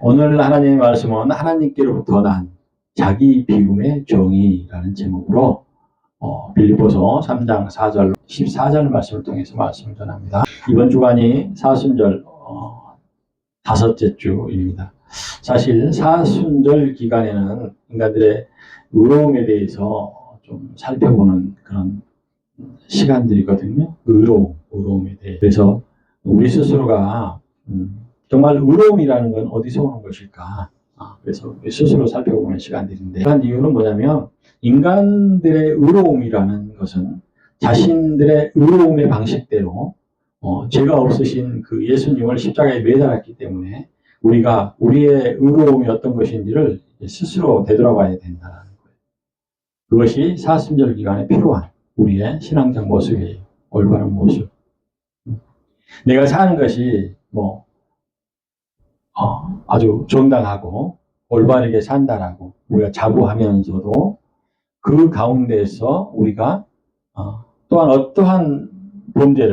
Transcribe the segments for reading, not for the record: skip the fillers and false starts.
오늘 하나님의 말씀은 하나님께로부터 난 자기 비움의 정의라는 제목으로 빌립보서 3장 4절 14절 말씀을 통해서 말씀을 전합니다. 이번 주간이 사순절 다섯째 주입니다. 사실 사순절 기간에는 인간들의 의로움에 대해서 좀 살펴보는 그런 시간들이거든요. 의로움에 대해. 그래서 우리 스스로가 정말 의로움이라는 건 어디서 오는 것일까? 그래서 스스로 살펴보는 시간들인데, 그 이유는 뭐냐면 인간들의 의로움이라는 것은 자신들의 의로움의 방식대로 죄가 없으신 그 예수님을 십자가에 매달았기 때문에 우리가 우리의 의로움이 어떤 것인지를 스스로 되돌아봐야 된다는 거예요. 그것이 사순절 기간에 필요한 우리의 신앙적 모습이에요. 올바른 모습. 내가 사는 것이 아주 정당하고 올바르게 산다라고 우리가 자부하면서도 그 가운데에서 우리가 또한 어떠한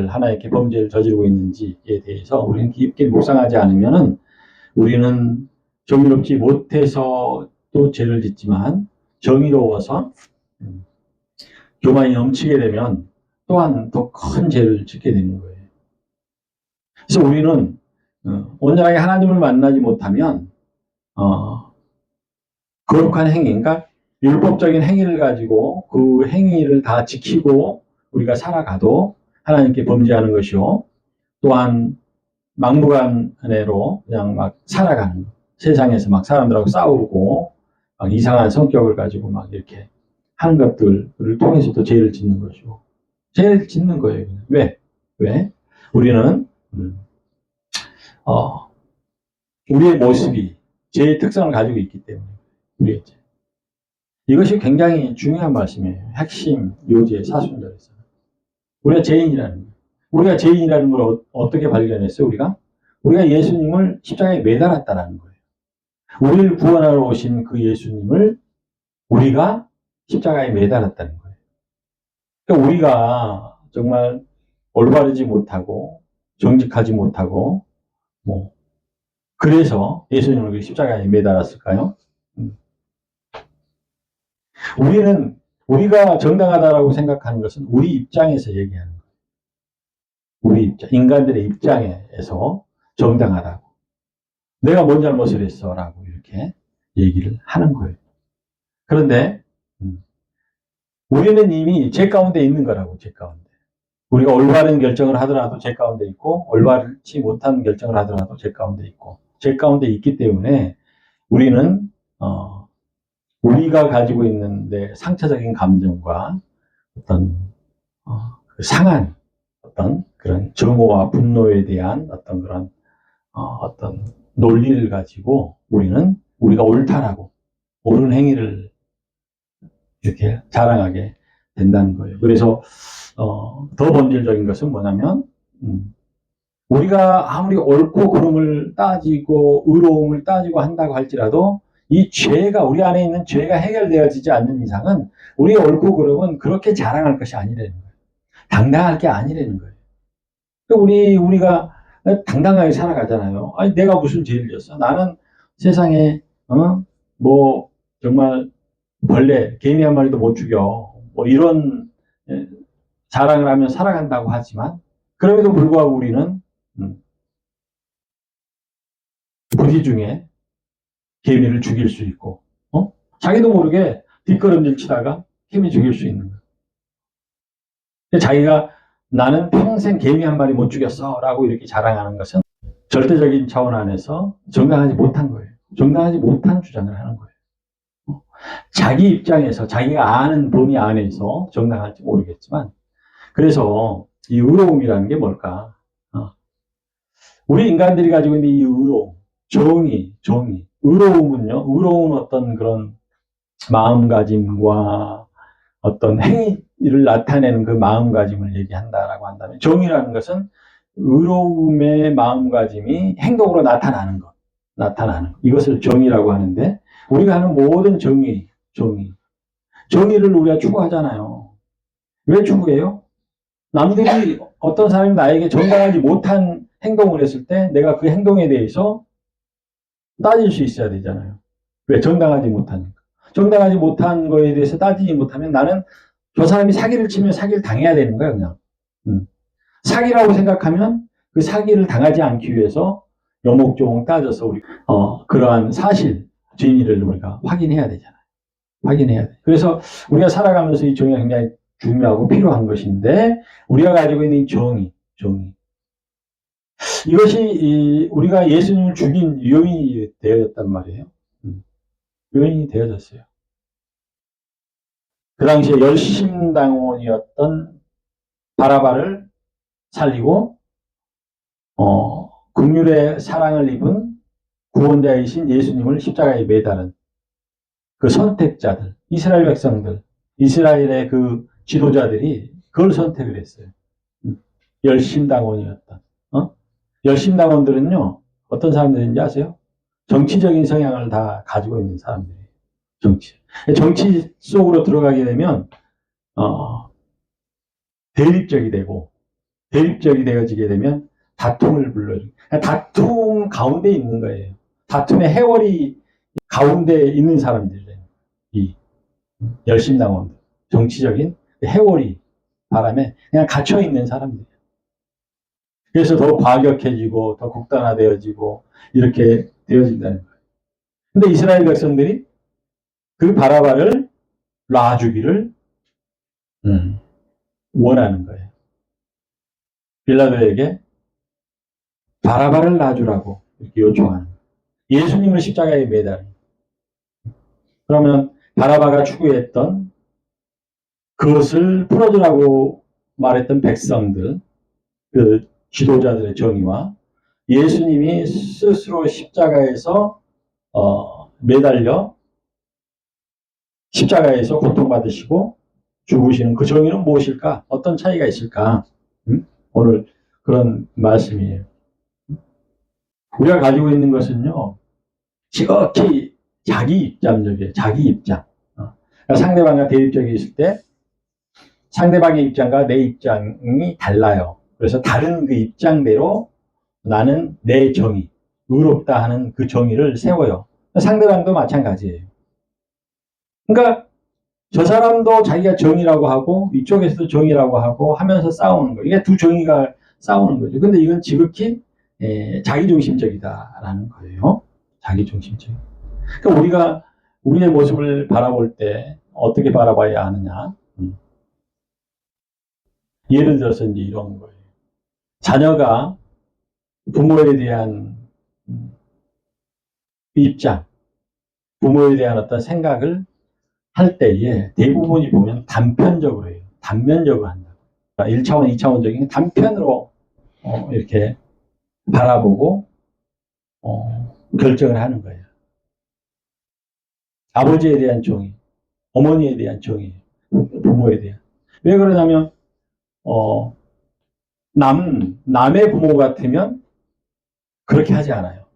하나님께 범죄를 저지르고 있는지에 대해서 우리는 깊게 묵상하지 않으면은 우리는 정의롭지 못해서 또 죄를 짓지만 정의로워서 교만이 넘치게 되면 또한 더 큰 죄를 짓게 되는 거예요. 그래서 우리는 온전하게 하나님을 만나지 못하면 거룩한 행위, 그러니까 율법적인 행위를 가지고 그 행위를 다 지키고 우리가 살아가도 하나님께 범죄하는 것이요. 또한 막무가내로 그냥 막 살아가는 것. 세상에서 막 사람들하고 싸우고 막 이상한 성격을 가지고 막 이렇게 하는 것들을 통해서도 죄를 짓는 것이고. 죄를 짓는 거예요. 왜? 우리는 우리의 모습이 죄의 특성을 가지고 있기 때문에 우리의 죄. 이것이 굉장히 중요한 말씀이에요. 핵심 요지의 사순절에서. 우리가 죄인이라는 거예요. 우리가 죄인이라는 걸 어떻게 발견했어요? 우리가 예수님을 십자가에 매달았다는 거예요. 우리를 구원하러 오신 그 예수님을 우리가 십자가에 매달았다는 거예요. 그러니까 우리가 정말 올바르지 못하고 정직하지 못하고 그래서 예수님을 십자가에 매달았을까요? 우리가 정당하다라고 생각하는 것은 우리 입장에서 얘기하는 거예요. 우리 입장, 인간들의 입장에서 정당하다고. 내가 뭔 잘못을 했어? 라고 이렇게 얘기를 하는 거예요. 그런데 우리는 이미 죄 가운데 있는 거라고, 죄 가운데. 우리가 올바른 결정을 하더라도 죄 가운데 있고, 올바르지 못한 결정을 하더라도 죄 가운데 있고, 죄 가운데 있기 때문에 우리는 우리가 가지고 있는 상처적인 감정과 어떤 그 상한 어떤 그런 정오와 분노에 대한 어떤 그런 어떤 논리를 가지고 우리가 옳다라고 옳은 행위를 이렇게 자랑하게 된다는 거예요. 그래서 더 본질적인 것은 뭐냐면 우리가 아무리 옳고 그름을 따지고 의로움을 따지고 한다고 할지라도 이 죄가 우리 안에 있는 죄가 해결되어지지 않는 이상은 우리의 옳고 그름은 그렇게 자랑할 것이 아니라는 거예요. 당당할 게 아니라는 거예요. 우리가 당당하게 살아가잖아요. 아니 내가 무슨 죄를 졌어? 나는 세상에 정말 벌레 개미 한 마리도 못 죽여 이런 자랑을 하며 살아간다고 하지만 그럼에도 불구하고 우리는 부지 중에 개미를 죽일 수 있고 자기도 모르게 뒷걸음질 치다가 개미 죽일 수 있는 거예요. 자기가 나는 평생 개미 한 마리 못 죽였어 라고 이렇게 자랑하는 것은 절대적인 차원 안에서 정당하지 못한 거예요. 정당하지 못한 주장을 하는 거예요. 자기 입장에서 자기가 아는 범위 안에서 정당할지 모르겠지만 그래서 이 의로움이라는 게 뭘까? 우리 인간들이 가지고 있는 이 의로움, 정의. 의로움은 어떤 그런 마음가짐과 어떤 행위를 나타내는 그 마음가짐을 얘기한다라고 한다면 정의라는 것은 의로움의 마음가짐이 행동으로 나타나는 것. 이것을 정의라고 하는데 우리가 하는 모든 정의를 우리가 추구하잖아요. 왜 추구해요? 남들이 어떤 사람이 나에게 정당하지 못한 행동을 했을 때 내가 그 행동에 대해서 따질 수 있어야 되잖아요. 왜? 정당하지 못하니까. 정당하지 못한 거에 대해서 따지지 못하면 나는 저 사람이 사기를 치면 사기를 당해야 되는 거야, 그냥. 사기라고 생각하면 그 사기를 당하지 않기 위해서 여목조목 따져서 우리 그러한 사실, 진위를 우리가 확인해야 되잖아요. 확인해야 돼. 그래서 우리가 살아가면서 이 정의가 굉장히 중요하고 필요한 것인데 우리가 가지고 있는 이 정의. 이것이 우리가 예수님을 죽인 요인이 되어졌단 말이에요. 요인이 되어졌어요. 그 당시에 열심당원이었던 바라바를 살리고 긍휼의 사랑을 입은 구원자이신 예수님을 십자가에 매달은 그 선택자들, 이스라엘 백성들, 이스라엘의 그 지도자들이 그걸 선택을 했어요. 열심당원이었던. 열심당원들은요, 어떤 사람들인지 아세요? 정치적인 성향을 다 가지고 있는 사람들이에요. 정치 속으로 들어가게 되면, 대립적이 되어지게 되면 다툼을 불러주고, 다툼 가운데 있는 거예요. 다툼의 해월이 가운데 있는 사람들이에요. 이 열심당원들. 정치적인 해월이 바람에 그냥 갇혀 있는 사람들이에요. 그래서 더 과격해지고 더 극단화되어지고 이렇게 되어진다는 거예요. 근데 이스라엘 백성들이 그 바라바를 놔주기를 원하는 거예요. 빌라도에게 바라바를 놔주라고 이렇게 요청하는 거예요. 예수님을 십자가에 매달은. 그러면 바라바가 추구했던 그것을 풀어주라고 말했던 백성들, 그 지도자들의 정의와 예수님이 스스로 십자가에서 매달려 십자가에서 고통받으시고 죽으시는 그 정의는 무엇일까? 어떤 차이가 있을까? 오늘 그런 말씀이에요. 우리가 가지고 있는 것은요, 지극히 자기 입장적이에요. 자기 입장. 그러니까 상대방과 대립적이 있을 때 상대방의 입장과 내 입장이 달라요. 그래서 다른 그 입장대로 나는 내 정의, 의롭다 하는 그 정의를 세워요. 상대방도 마찬가지예요. 그러니까 저 사람도 자기가 정의라고 하고 이쪽에서도 정의라고 하고 하면서 싸우는 거예요. 이게 두 정의가 싸우는 거죠. 근데 이건 지극히 자기중심적이다라는 거예요. 자기중심적. 그러니까 우리가 우리의 모습을 바라볼 때 어떻게 바라봐야 하느냐. 예를 들어서 이제 이런 거예요. 자녀가 부모에 대한 입장, 부모에 대한 어떤 생각을 할 때에 대부분이 보면 단편적으로 해요. 단면적으로 한다. 1차원, 2차원적인 단편으로 이렇게 바라보고 결정을 하는 거예요. 아버지에 대한 정의, 어머니에 대한 정의, 부모에 대한. 왜 그러냐면 남의 부모 같으면 그렇게 하지 않아요.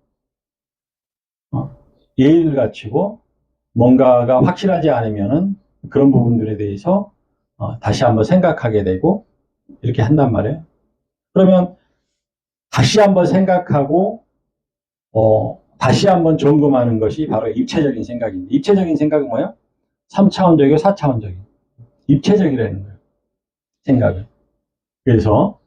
예의를 갖추고 뭔가가 확실하지 않으면은 그런 부분들에 대해서 다시 한번 생각하게 되고 이렇게 한단 말이에요. 그러면 다시 한번 생각하고 다시 한번 점검하는 것이 바로 입체적인 생각입니다. 입체적인 생각은 뭐예요? 3차원적이고 4차원적인 입체적이라는 거예요. 생각을. 그래서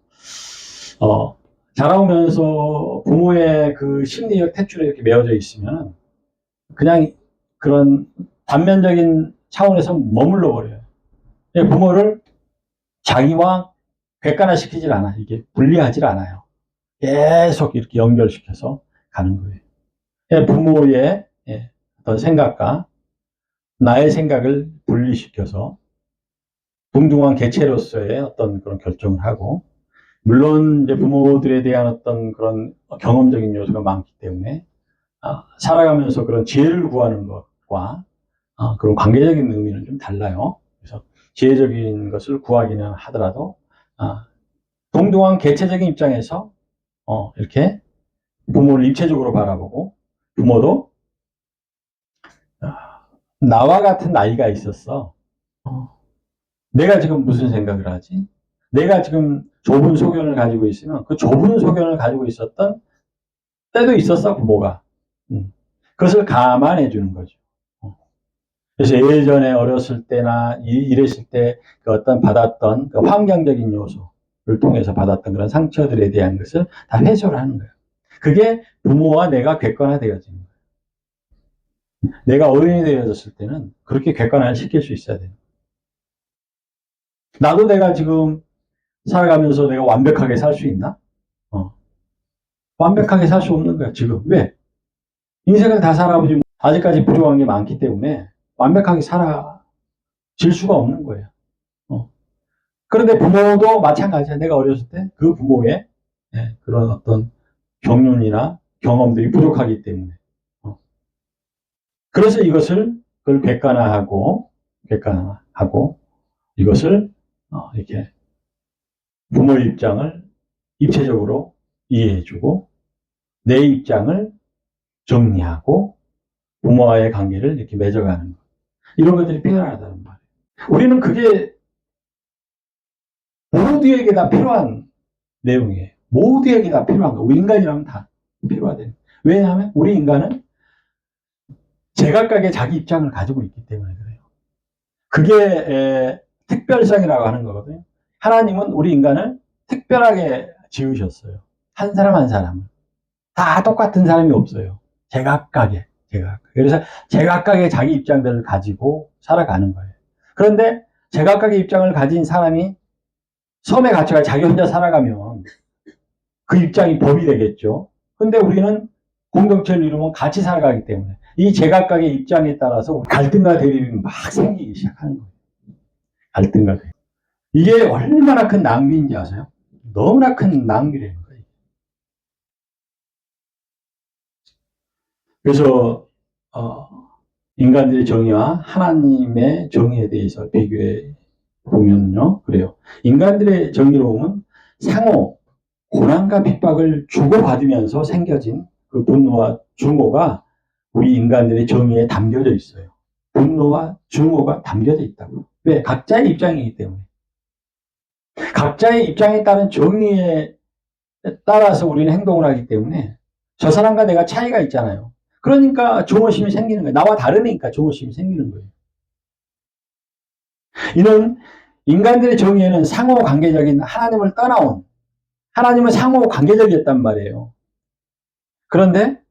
자라오면서 부모의 그 심리적 탯줄에 이렇게 메어져 있으면 그냥 그런 단면적인 차원에서 머물러 버려요. 부모를 자기와 객관화시키질 않아. 이게 분리하질 않아요. 계속 이렇게 연결시켜서 가는 거예요. 부모의 어떤 생각과 나의 생각을 분리시켜서 동등한 개체로서의 어떤 그런 결정을 하고, 물론 이제 부모들에 대한 어떤 그런 경험적인 요소가 많기 때문에 살아가면서 그런 지혜를 구하는 것과 그런 관계적인 의미는 좀 달라요. 그래서 지혜적인 것을 구하기는 하더라도 동등한 개체적인 입장에서 이렇게 부모를 입체적으로 바라보고, 부모도 나와 같은 나이가 있었어. 내가 지금 무슨 생각을 하지? 내가 지금 좁은 소견을 가지고 있으면 그 좁은 소견을 가지고 있었던 때도 있었어, 부모가. 그것을 감안해 주는 거죠. 그래서 예전에 어렸을 때나 이랬을 때 그 어떤 받았던 그 환경적인 요소를 통해서 받았던 그런 상처들에 대한 것을 다 회수를 하는 거예요. 그게 부모와 내가 객관화되어지는 거예요. 내가 어른이 되어졌을 때는 그렇게 객관화를 시킬 수 있어야 돼요. 나도 내가 지금 살아가면서 내가 완벽하게 살 수 있나? 완벽하게 살 수 없는 거야, 지금. 왜? 인생을 다 살아보지, 아직까지 부족한 게 많기 때문에 완벽하게 살아질 수가 없는 거예요. 그런데 부모도 마찬가지야. 내가 어렸을 때 그 부모의 그런 어떤 경륜이나 경험들이 부족하기 때문에. 그래서 그걸 객관화하고, 이것을, 이렇게 부모의 입장을 입체적으로 이해해주고, 내 입장을 정리하고, 부모와의 관계를 이렇게 맺어가는 것. 이런 것들이 필요하다는 말이에요. 우리는 그게 모두에게 다 필요한 내용이에요. 모두에게 다 필요한 거. 우리 인간이라면 다 필요하대요. 왜냐하면 우리 인간은 제각각의 자기 입장을 가지고 있기 때문에 그래요. 그게 특별성이라고 하는 거거든요. 하나님은 우리 인간을 특별하게 지으셨어요. 한 사람 한 사람을. 다 똑같은 사람이 없어요. 제각각의. 그래서 제각각의 자기 입장들을 가지고 살아가는 거예요. 그런데 제각각의 입장을 가진 사람이 섬에 갇혀가 자기 혼자 살아가면 그 입장이 법이 되겠죠. 근데 우리는 공동체를 이루면 같이 살아가기 때문에 이 제각각의 입장에 따라서 갈등과 대립이 막 생기기 시작하는 거예요. 갈등과 대립. 이게 얼마나 큰 낭비인지 아세요? 너무나 큰 낭비라는 거예요. 그래서 인간들의 정의와 하나님의 정의에 대해서 비교해 보면요, 그래요. 인간들의 정의로움은 상호 고난과 핍박을 주고받으면서 생겨진 그 분노와 증오가 우리 인간들의 정의에 담겨져 있어요. 분노와 증오가 담겨져 있다고. 왜? 각자의 입장이기 때문에. 각자의 입장에 따른 정의에 따라서 우리는 행동을 하기 때문에 저 사람과 내가 차이가 있잖아요. 그러니까 증오심이 생기는 거예요. 나와 다르니까 증오심이 생기는 거예요. 이는 인간들의 정의에는 상호 관계적인 하나님을 떠나온, 하나님은 상호 관계적이었단 말이에요. 그런데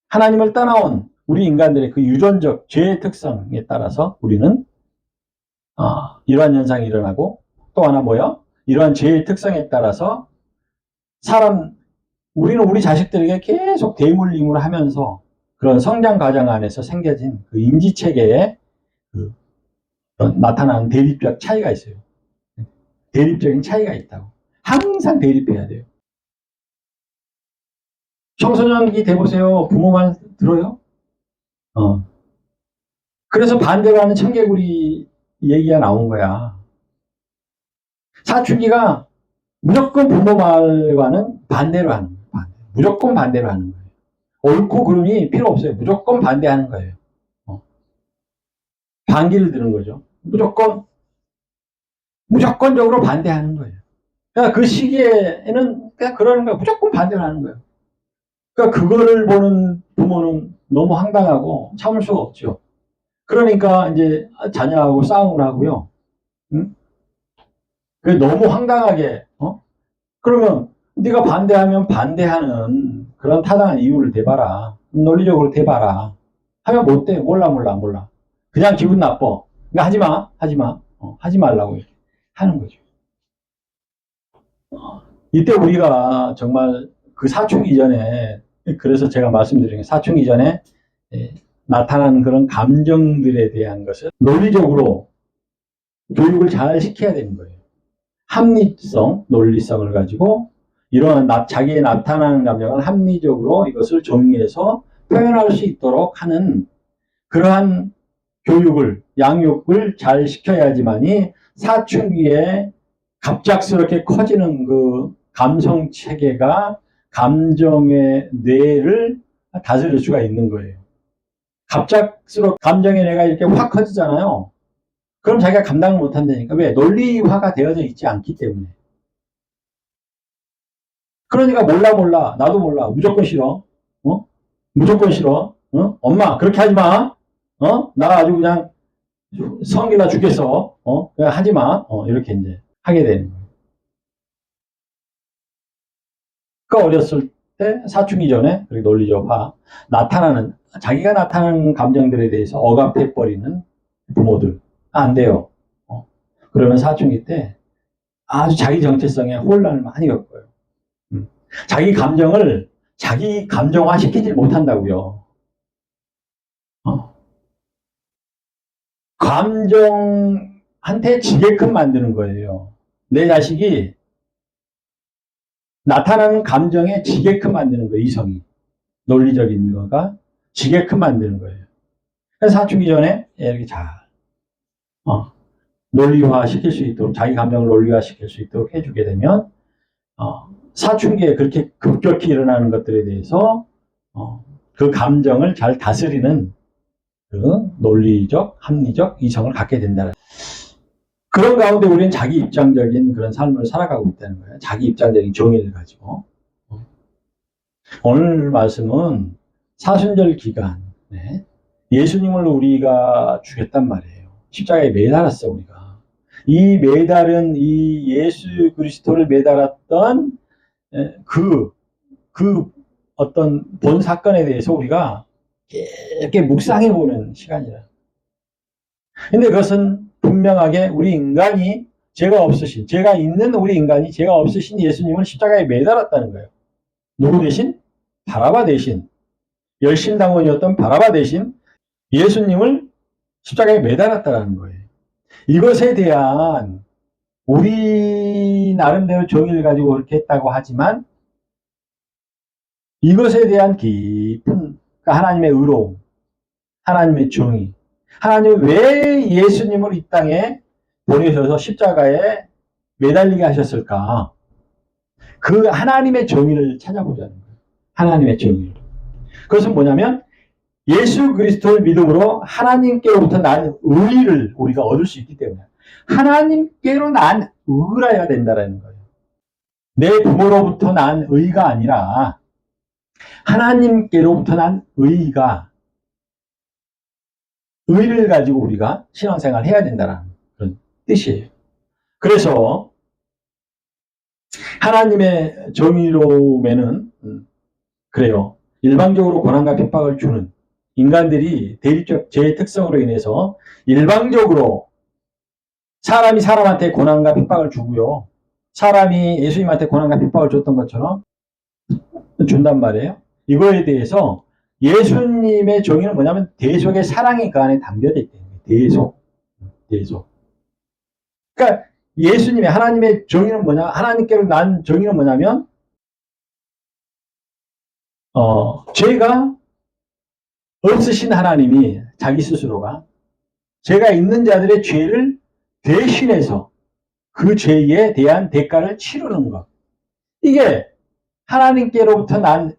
하나님을 떠나온 우리 인간들의 그 유전적 죄의 특성에 따라서 우리는 이러한 현상이 일어나고, 또 하나 뭐요? 이러한 죄의 특성에 따라서 우리는 우리 자식들에게 계속 대물림을 하면서 그런 성장 과정 안에서 생겨진 그 인지 체계에 그 나타나는 대립적 차이가 있어요. 대립적인 차이가 있다고. 항상 대립해야 돼요. 청소년기 돼보세요. 부모 말 들어요? 그래서 반대로 하는 청개구리 얘기가 나온 거야. 사춘기가 무조건 부모 말과는 반대로 하는 거예요. 무조건 반대로 하는 거예요. 옳고 그름이 필요 없어요. 무조건 반대하는 거예요. 반기를 드는 거죠. 무조건적으로 반대하는 거예요. 그러니까 그 시기에는 그냥 그러는 거예요. 무조건 반대를 하는 거예요. 그러니까 그거를 보는 부모는 너무 황당하고 참을 수가 없죠. 그러니까 이제 자녀하고 싸움을 하고요. 응? 너무 황당하게, 그러면 네가 반대하면 반대하는 그런 타당한 이유를 대봐라. 논리적으로 대봐라. 하면 못 돼. 몰라. 그냥 기분 나빠. 그러니까 하지 마. 하지 말라고 이렇게 하는 거죠. 이때 우리가 정말 그 사춘기 전에, 그래서 제가 말씀드린 게 사춘기 전에 나타나는 그런 감정들에 대한 것을 논리적으로 교육을 잘 시켜야 되는 거예요. 합리성, 논리성을 가지고 이러한 자기의 나타나는 감정을 합리적으로 이것을 정리해서 표현할 수 있도록 하는 그러한 교육을, 양육을 잘 시켜야지만이 사춘기에 갑작스럽게 커지는 그 감성 체계가 감정의 뇌를 다스릴 수가 있는 거예요. 갑작스럽게 감정의 뇌가 이렇게 확 커지잖아요. 그럼 자기가 감당을 못 한다니까. 왜? 논리화가 되어져 있지 않기 때문에. 그러니까 몰라. 나도 몰라. 무조건 싫어. 무조건 싫어. 엄마, 그렇게 하지 마. 나 아주 그냥 성기나 죽겠어. 그냥 하지 마. 이렇게 이제 하게 되는 거예요. 그 어렸을 때 사춘기 전에 그리고 논리적 화 자기가 나타나는 감정들에 대해서 억압해버리는 부모들 안 돼요. 그러면 사춘기 때 아주 자기 정체성에 혼란을 많이 겪어요. 자기 감정을 자기 감정화 시키지 못한다고요. 감정한테 지게끔 만드는 거예요. 내 자식이 나타나는 감정에 지게끔 만드는 거예요. 이성이. 논리적인 거가 지게끔 만드는 거예요. 그래서 사춘기 전에 이렇게 잘 논리화 시킬 수 있도록 자기 감정을 논리화 시킬 수 있도록 해주게 되면 사춘기에 그렇게 급격히 일어나는 것들에 대해서 그 감정을 잘 다스리는 그 논리적, 합리적 이성을 갖게 된다. 그런 가운데 우리는 자기 입장적인 그런 삶을 살아가고 있다는 거예요. 자기 입장적인 정의를 가지고. 오늘 말씀은 사순절 기간, 네. 예수님을 우리가 죽였단 말이에요. 십자가에 매달았어, 우리가. 이 매달은 이 예수 그리스도를 매달았던 그 어떤 본 사건에 대해서 우리가 깊게 묵상해 보는 시간이라. 근데 그것은 분명하게 우리 인간이 제가 있는 우리 인간이 죄가 없으신 예수님을 십자가에 매달았다는 거예요. 누구 대신? 바라바 대신. 열심당원이었던 바라바 대신 예수님을 십자가에 매달았다는 거예요. 이것에 대한 우리 나름대로 정의를 가지고 그렇게 했다고 하지만 이것에 대한 깊은 그러니까 하나님의 의로움, 하나님의 정의, 하나님은 왜 예수님을 이 땅에 보내셔서 십자가에 매달리게 하셨을까? 그 하나님의 정의를 찾아보자는 거예요. 하나님의 정의를. 그것은 뭐냐면 예수 그리스도를 믿음으로 하나님께로부터 난 의를 우리가 얻을 수 있기 때문에 하나님께로 난 의라야 된다는 거예요. 내 부모로부터 난 의가 아니라 하나님께로부터 난 의를 가지고 우리가 신앙생활을 해야 된다는 그런 뜻이에요. 그래서 하나님의 정의로움에는 그래요. 일방적으로 고난과 핍박을 주는 인간들이 대립적 죄의 특성으로 인해서 일방적으로 사람이 사람한테 고난과 핍박을 주고요. 사람이 예수님한테 고난과 핍박을 줬던 것처럼 준단 말이에요. 이거에 대해서 예수님의 정의는 뭐냐면 대속의 사랑이 그 안에 담겨져 있대요. 대속. 그러니까 예수님의 하나님의 정의는 뭐냐? 하나님께로 난 정의는 뭐냐면 죄가 없으신 하나님이 자기 스스로가 죄가 있는 자들의 죄를 대신해서 그 죄에 대한 대가를 치르는 것. 이게 하나님께로부터 난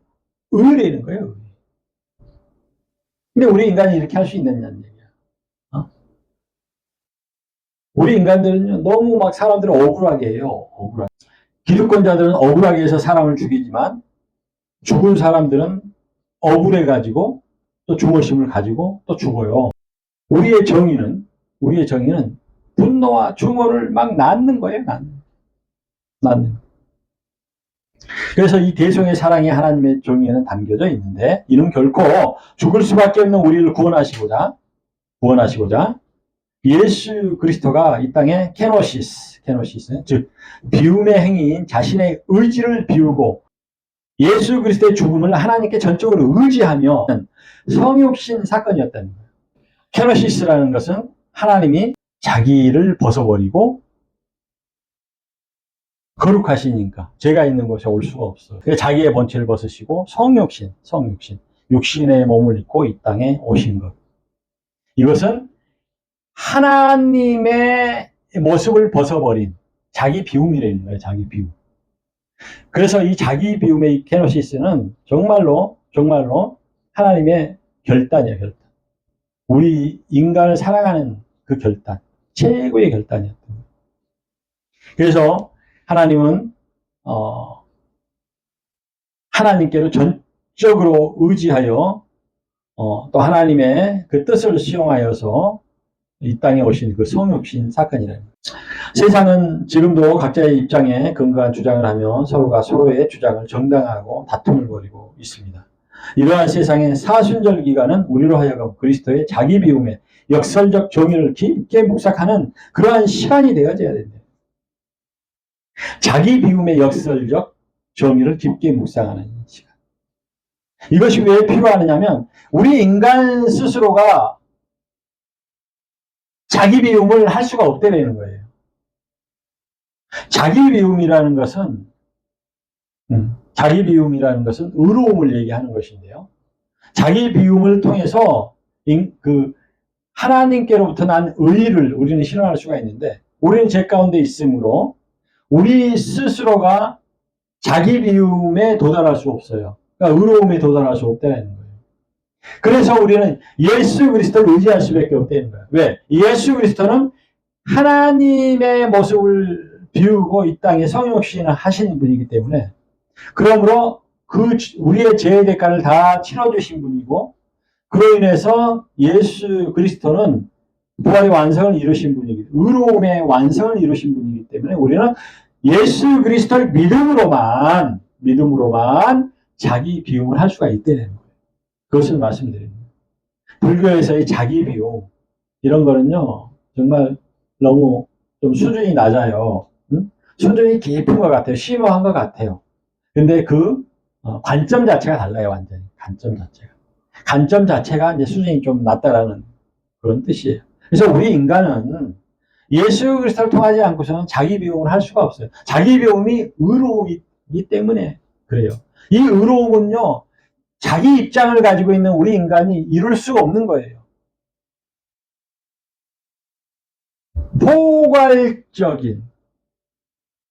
의라는 거예요. 근데 우리 인간이 이렇게 할 수 있느냐는 얘기야. 우리 인간들은 너무 막 사람들을 억울하게 해요. 억울하게. 기득권자들은 억울하게 해서 사람을 죽이지만 죽은 사람들은 억울해가지고 또 중어심을 가지고 또 죽어요. 우리의 정의는 분노와 중어를 막 낳는 거예요. 낳는. 그래서 이 대성의 사랑이 하나님의 정의에는 담겨져 있는데 이는 결코 죽을 수밖에 없는 우리를 구원하시고자 예수 그리스도가 이 땅에 케노시스 즉 비움의 행위인 자신의 의지를 비우고 예수 그리스도의 죽음을 하나님께 전적으로 의지하며 성육신 사건이었다는 거예요. 케노시스라는 것은 하나님이 자기를 벗어버리고 거룩하시니까 죄가 있는 곳에 올 수가 없어요. 자기의 본체를 벗으시고 성육신 육신의 몸을 입고 이 땅에 오신 것. 이것은 하나님의 모습을 벗어버린 자기 비움이라는 거예요. 자기 비움. 그래서 이 자기 비움의 케노시스는 정말로 하나님의 결단이에요. 결단. 우리 인간을 사랑하는 그 결단. 최고의 결단이었던 거예요. 그래서 하나님은 하나님께로 전적으로 의지하여 또 하나님의 그 뜻을 수용하여서 이 땅에 오신 그 성육신 사건이라는 거예요. 세상은 지금도 각자의 입장에 근거한 주장을 하며 서로가 서로의 주장을 정당화하고 다툼을 벌이고 있습니다. 이러한 세상의 사순절 기간은 우리로 하여금 그리스도의 자기 비움의 역설적 정의를 깊게 묵상하는 그러한 시간이 되어져야 된다. 자기 비움의 역설적 정의를 깊게 묵상하는 시간. 이것이 왜 필요하느냐면 우리 인간 스스로가 자기 비움을 할 수가 없다는 거예요. 자기 비움이라는 것은 의로움을 얘기하는 것인데요. 자기 비움을 통해서 그 하나님께로부터 난 의의를 우리는 실현할 수가 있는데 우리는 죄 가운데 있으므로 우리 스스로가 자기 비움에 도달할 수 없어요. 그러니까 의로움에 도달할 수 없다는 거예요. 그래서 우리는 예수 그리스도를 의지할 수밖에 없다는 거예요. 왜? 예수 그리스도는 하나님의 모습을 비우고 이 땅에 성육신을 하신 분이기 때문에 그러므로 우리의 죄의 대가를 다 치러주신 분이고 그로 인해서 예수 그리스도는 부활의 완성을 이루신 분이기 때문에 의로움의 완성을 이루신 분이기 때문에 우리는 예수 그리스도를 믿음으로만 자기 비움을 할 수가 있다는 거예요. 그것을 말씀드립니다. 불교에서의 자기 비움 이런 거는요 정말 너무 좀 수준이 낮아요. 수준이 깊은 것 같아요. 심오한 것 같아요. 근데 그 관점 자체가 달라요. 완전히 관점 자체가 이제 수준이 좀 낮다라는 그런 뜻이에요. 그래서 우리 인간은 예수 그리스도를 통하지 않고서는 자기 비움을 할 수가 없어요. 자기 비움이 의로움이기 때문에 그래요. 이 의로움은요 자기 입장을 가지고 있는 우리 인간이 이룰 수가 없는 거예요. 포괄적인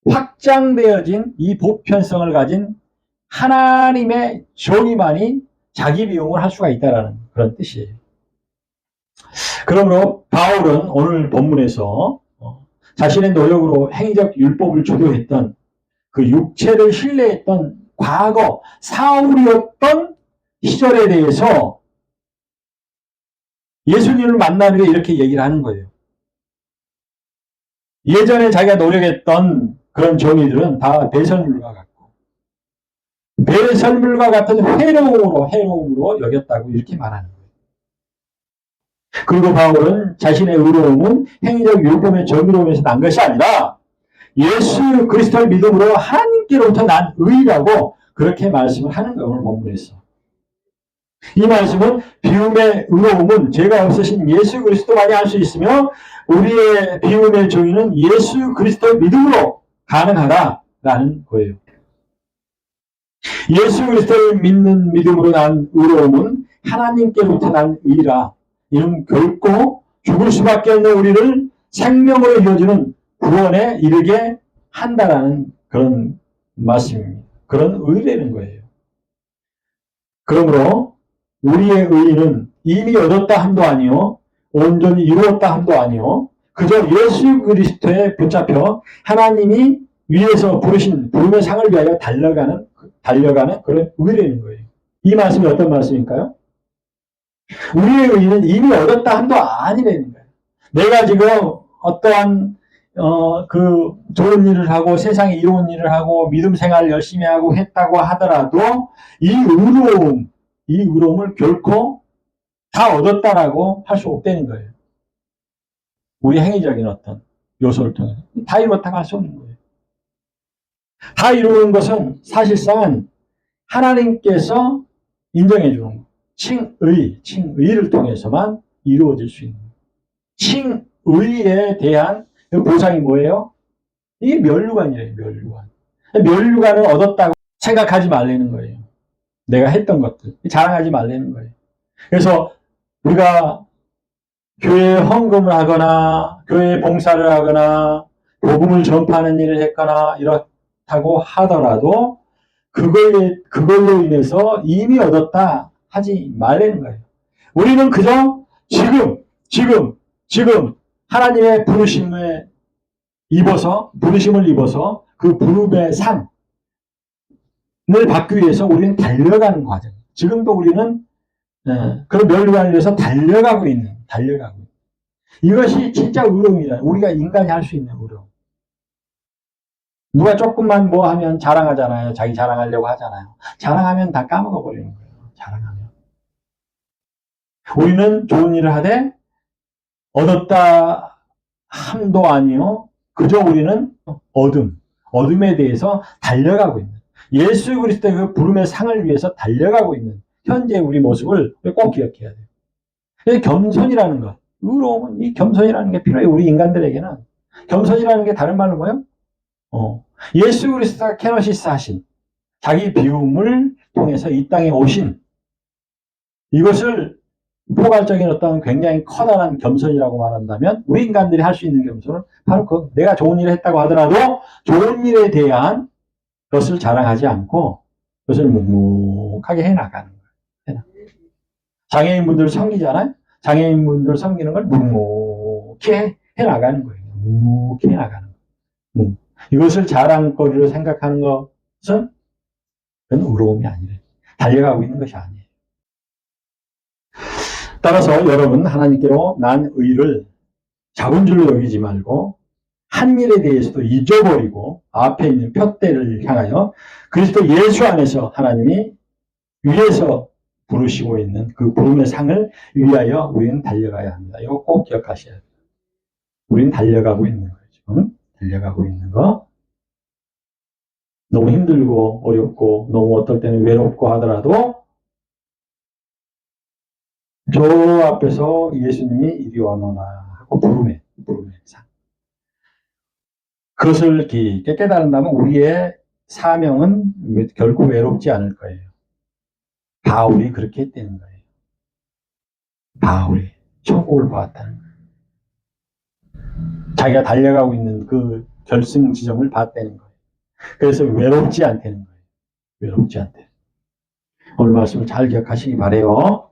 확장되어진 이 보편성을 가진 하나님의 정의만이 자기 비움을 할 수가 있다는 그런 뜻이에요. 그러므로 바울은 오늘 본문에서 자신의 노력으로 행위적 율법을 주도했던 그 육체를 신뢰했던 과거 사울이었던 시절에 대해서 예수님을 만나는 게 이렇게 얘기를 하는 거예요. 예전에 자기가 노력했던 그런 정의들은 다 배설물과 같고 배설물과 같은 해로움으로 여겼다고 이렇게 말하는 거예요. 그리고 바울은 자신의 의로움은 행위적 율법의 정의로움에서 난 것이 아니라 예수 그리스도를 믿음으로 하나님께로부터 난 의라고 그렇게 말씀을 하는 거예요. 오늘 본문에서. 이 말씀은 비움의 의로움은 죄가 없으신 예수 그리스도만이 할 수 있으며 우리의 비움의 정의는 예수 그리스도의 믿음으로 가능하다라는 거예요. 예수 그리스도를 믿는 믿음으로 난 의로움은 하나님께로부터 난 의라. 이는 결코 죽을 수밖에 없는 우리를 생명으로 이어주는 구원에 이르게 한다라는 그런 말씀입니다. 그런 의라는 거예요. 그러므로 우리의 의는 이미 얻었다 함도 아니요 온전히 이루었다 함도 아니요 그저 예수 그리스도에 붙잡혀 하나님이 위에서 부르신 부름의 상을 위하여 달려가는 그런 의라는 거예요. 이 말씀이 어떤 말씀일까요? 우리의 의는 이미 얻었다 함도 아니라는 거예요. 내가 지금 어떠한 그 좋은 일을 하고 세상에 이로운 일을 하고 믿음 생활을 열심히 하고 했다고 하더라도 이 의로움을 결코 다 얻었다라고 할 수 없다는 거예요. 우리 행위적인 어떤 요소를 통해서 다 이뤘다고 할 수 없는 거예요. 다 이루는 것은 사실상 하나님께서 인정해 주는 거예요. 칭의를 통해서만 이루어질 수 있는 거예요. 칭의에 대한 보상이 뭐예요? 이게 면류관이래요. 면류관을 얻었다고 생각하지 말라는 거예요. 내가 했던 것들 자랑하지 말라는 거예요. 그래서 우리가 교회에 헌금을 하거나 교회에 봉사를 하거나 복음을 전파하는 일을 했거나 이렇다고 하더라도 그걸로 인해서 이미 얻었다 하지 말라는 거예요. 우리는 그저 지금 하나님의 부르심을 입어서 그 부름의 상을 받기 위해서 우리는 달려가는 과정. 지금도 우리는 그런 멸류관을 위해서 달려가고 있는. 이것이 진짜 의로움이라. 우리가 인간이 할 수 있는 의로움. 누가 조금만 뭐 하면 자랑하잖아요. 자기 자랑하려고 하잖아요. 자랑하면 다 까먹어 버리는 거예요. 자랑하면. 우리는 좋은 일을 하되 얻었다 함도 아니요. 그저 우리는 어둠에 대해서 달려가고 있는. 예수 그리스도의 그 부름의 상을 위해서 달려가고 있는 현재 우리 모습을 꼭 기억해야 돼요. 겸손이라는 것. 의로움은 이 겸손이라는 게 필요해요. 우리 인간들에게는. 겸손이라는 게 다른 말로 뭐예요? 예수 그리스도가 케노시스 하신 자기 비움을 통해서 이 땅에 오신 이것을 포괄적인 어떤 굉장히 커다란 겸손이라고 말한다면 우리 인간들이 할 수 있는 겸손은 바로 내가 좋은 일을 했다고 하더라도 좋은 일에 대한 것을 자랑하지 않고 그것을 묵묵하게 해나가는 거예요. 장애인분들 섬기잖아요. 장애인분들 섬기는 걸 묵묵히 해나가는 거예요. 묵묵히 해나가는 거예요. 이것을 자랑거리로 생각하는 것은 그건 의로움이 아니래. 달려가고 있는 것이 아니에요. 따라서 여러분 하나님께로 난 의를 작은 줄로 여기지 말고 한 일에 대해서도 잊어버리고 앞에 있는 표대를 향하여 그리스도 예수 안에서 하나님이 위에서 부르시고 있는 그 부름의 상을 위하여 우리는 달려가야 합니다. 이거 꼭 기억하셔야 돼요. 우리는 달려가고 있는 거죠. 달려가고 있는 거. 너무 힘들고 어렵고 너무 어떨 때는 외롭고 하더라도 저 앞에서 예수님이 이리 와노라 하고 부름의 상. 그것을 깊게 깨달은다면 우리의 사명은 결코 외롭지 않을 거예요. 바울이 그렇게 했다는 거예요. 바울이 천국을 보았다는 거예요. 자기가 달려가고 있는 그 결승 지점을 봤다는 거예요. 그래서 외롭지 않다는 거예요. 외롭지 않대. 오늘 말씀을 잘 기억하시기 바라요.